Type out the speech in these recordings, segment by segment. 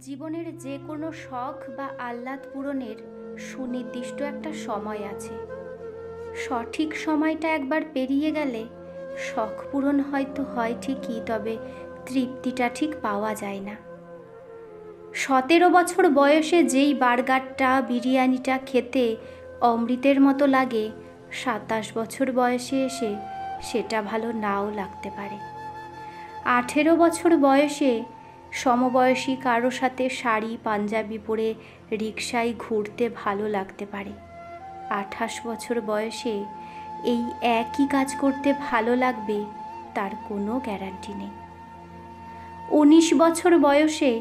জীবনের যে কোনো শখ বা আহ্লাদ পূরণের সুনির্দিষ্ট একটা সময় আছে। সঠিক সময়টা একবার পেরিয়ে গেলে শখ পূরণ হয়তো হয় ঠিকই, তবে তৃপ্তিটা ঠিক পাওয়া যায় না। 17 বছর বয়সে যেই বার্গারটা বিরিয়ানিটা খেতে অমৃতের মতো লাগে, 27 বছর বয়সে এসে সেটা ভালো নাও লাগতে পারে। 18 বছর বয়সে সমবয়সী কারো সাথে শাড়ি পাঞ্জাবি পরে রিকশায় ঘুরতে ভালো লাগতে পারে। 28 বছর বয়সে এই একই কাজ করতে ভালো লাগবে তার কোনো গ্যারান্টি নেই। 19 বছর বয়সে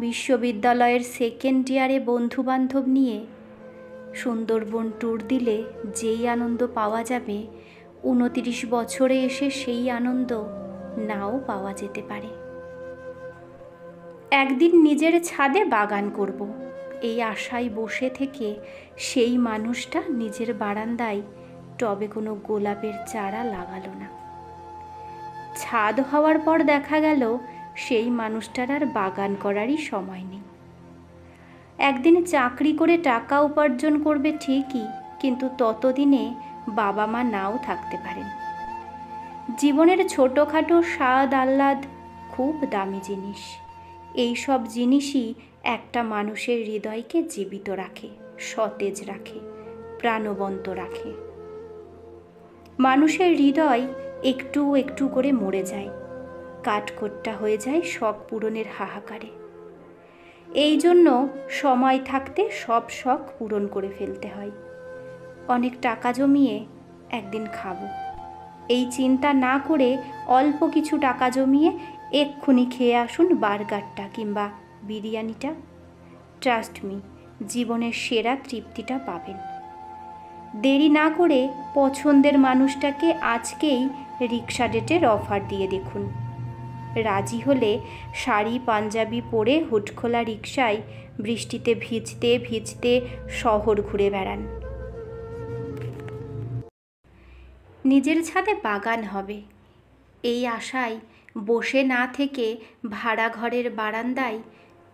বিশ্ববিদ্যালয়ের সেকেন্ড ইয়ারে বন্ধুবান্ধব নিয়ে সুন্দরবন ট্যুর দিলে যেই আনন্দ পাওয়া যাবে, 29 বছরে এসে সেই আনন্দ নাও পাওয়া যেতে পারে। একদিন নিজের ছাদে বাগান করব, এই আশায় বসে থেকে সেই মানুষটা নিজের বারান্দায় টবে কোনো গোলাপের চারা লাগালো না। ছাদ হওয়ার পর দেখা গেল সেই মানুষটার আর বাগান করারই সময় নেই। একদিন চাকরি করে টাকা উপার্জন করবে ঠিকই, কিন্তু ততদিনে বাবা মা নাও থাকতে পারেন। জীবনের ছোটোখাটো স্বাদ আহ্লাদ খুব দামি জিনিস। এই সব জিনিসই একটা মানুষের হৃদয়কে জীবিত রাখে, সতেজ রাখে, প্রাণবন্ত রাখে। মানুষের হৃদয় একটু একটু করে মরে যায়, কাঠখোট্টা হয়ে যায় শখ পূরণের হাহাকারে। এই জন্য সময় থাকতে সব শখ পূরণ করে ফেলতে হয়। অনেক টাকা জমিয়ে একদিন খাবো, এই চিন্তা না করে অল্প কিছু টাকা জমিয়ে এক্ষুনি খেয়ে আসুন বার্গারটা কিংবা বিরিয়ানিটা। ট্রাস্ট মি, জীবনের সেরা তৃপ্তিটা পাবেন। দেরি না করে পছন্দের মানুষটাকে আজকেই রিক্সা ডেটের অফার দিয়ে দেখুন। রাজি হলে শাড়ি পাঞ্জাবি পরে হুডখোলা রিক্সায় বৃষ্টিতে ভিজতে ভিজতে শহর ঘুরে বেড়ান। নিজের ছাদে বাগান হবে এই আশায় বসে না থেকে ভাড়া ঘরের বারান্দায়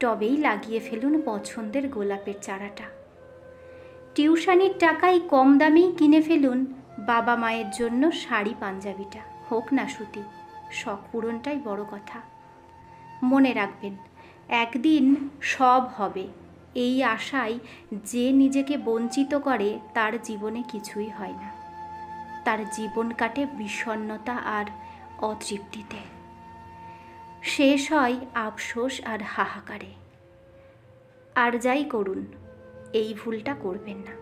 টবেই লাগিয়ে ফেলুন পছন্দের গোলাপের চারাটা। টিউশনির টাকায় কম দামেই কিনে ফেলুন বাবা মায়ের জন্য শাড়ি পাঞ্জাবিটা, হোক না সুতি। শখ পূরণটাই বড় কথা। মনে রাখবেন, একদিন সব হবে এই আশায় যে নিজেকে বঞ্চিত করে তার জীবনে কিছুই হয় না। তার জীবন কাটে বিষণ্ণতা আর অতৃপ্তিতে, শেষ হয় আফসোস আর হাহাকারে। আর যাই করুন, এই ভুলটা করবেন না।